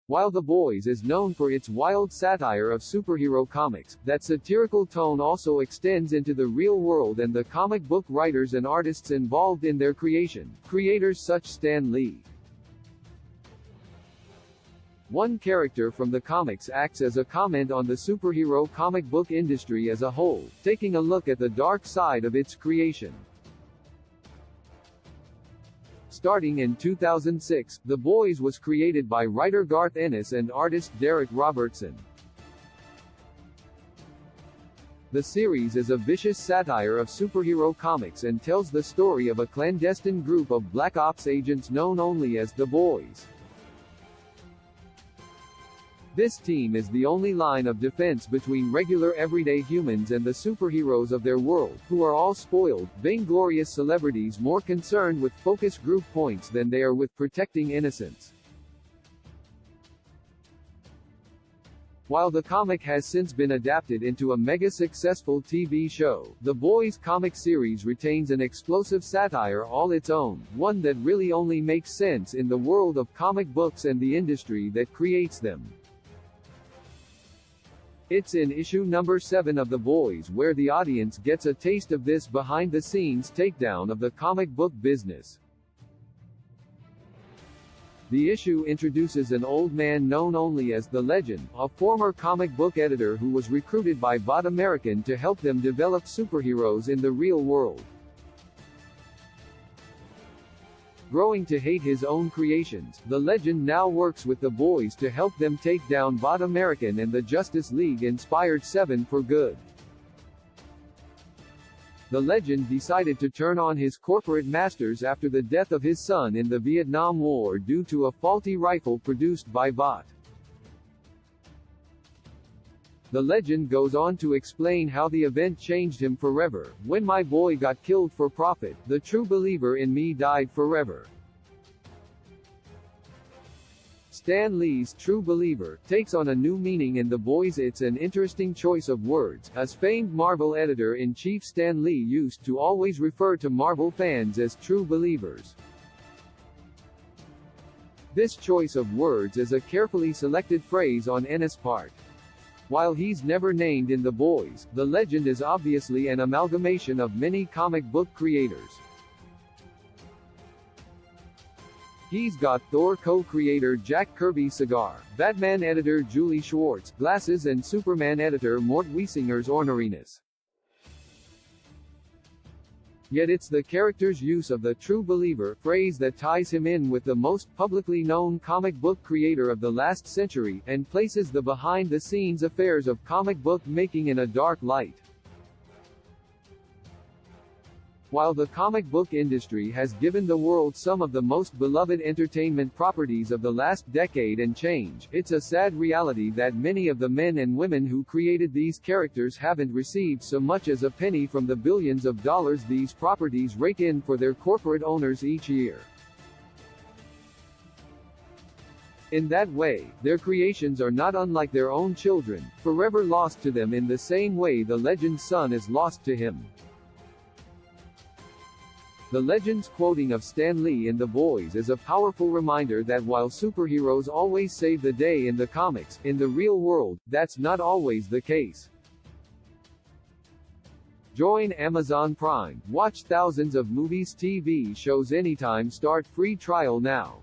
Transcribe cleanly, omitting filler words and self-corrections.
While The Boys is known for its wild satire of superhero comics, that satirical tone also extends into the real world and the comic book writers and artists involved in their creation, creators such Stan Lee. One character from the comics acts as a comment on the superhero comic book industry as a whole, taking a look at the dark side of its creation. Starting in 2006, The Boys was created by writer Garth Ennis and artist Derek Robertson. The series is a vicious satire of superhero comics and tells the story of a clandestine group of Black Ops agents known only as The Boys. This team is the only line of defense between regular everyday humans and the superheroes of their world, who are all spoiled, vainglorious celebrities more concerned with focus group points than they are with protecting innocence. While the comic has since been adapted into a mega-successful TV show, The Boys comic series retains an explosive satire all its own, one that really only makes sense in the world of comic books and the industry that creates them. It's in issue number 7 of The Boys where the audience gets a taste of this behind-the-scenes takedown of the comic book business. The issue introduces an old man known only as The Legend, a former comic book editor who was recruited by Bot American to help them develop superheroes in the real world. Growing to hate his own creations, The Legend now works with The Boys to help them take down Bot American and the Justice League-inspired Seven for good. The Legend decided to turn on his corporate masters after the death of his son in the Vietnam War due to a faulty rifle produced by Bot. The Legend goes on to explain how the event changed him forever. When my boy got killed for profit, the true believer in me died forever. Stan Lee's true believer takes on a new meaning in The Boys. It's an interesting choice of words, as famed Marvel editor-in-chief Stan Lee used to always refer to Marvel fans as true believers. This choice of words is a carefully selected phrase on Ennis' part. While he's never named in The Boys, The Legend is obviously an amalgamation of many comic book creators. He's got Thor co-creator Jack Kirby Cigar, Batman editor Julie Schwartz, Glasses and Superman editor Mort Wiesinger's orneriness. Yet it's the character's use of the true believer phrase that ties him in with the most publicly known comic book creator of the last century, and places the behind-the-scenes affairs of comic book making in a dark light. While the comic book industry has given the world some of the most beloved entertainment properties of the last decade and change, it's a sad reality that many of the men and women who created these characters haven't received so much as a penny from the billions of dollars these properties rake in for their corporate owners each year. In that way, their creations are not unlike their own children, forever lost to them in the same way the Legend's son is lost to him. The Legend's quoting of Stan Lee in The Boys is a powerful reminder that while superheroes always save the day in the comics, in the real world, that's not always the case. Join Amazon Prime. Watch thousands of movies, TV shows anytime. Start free trial now.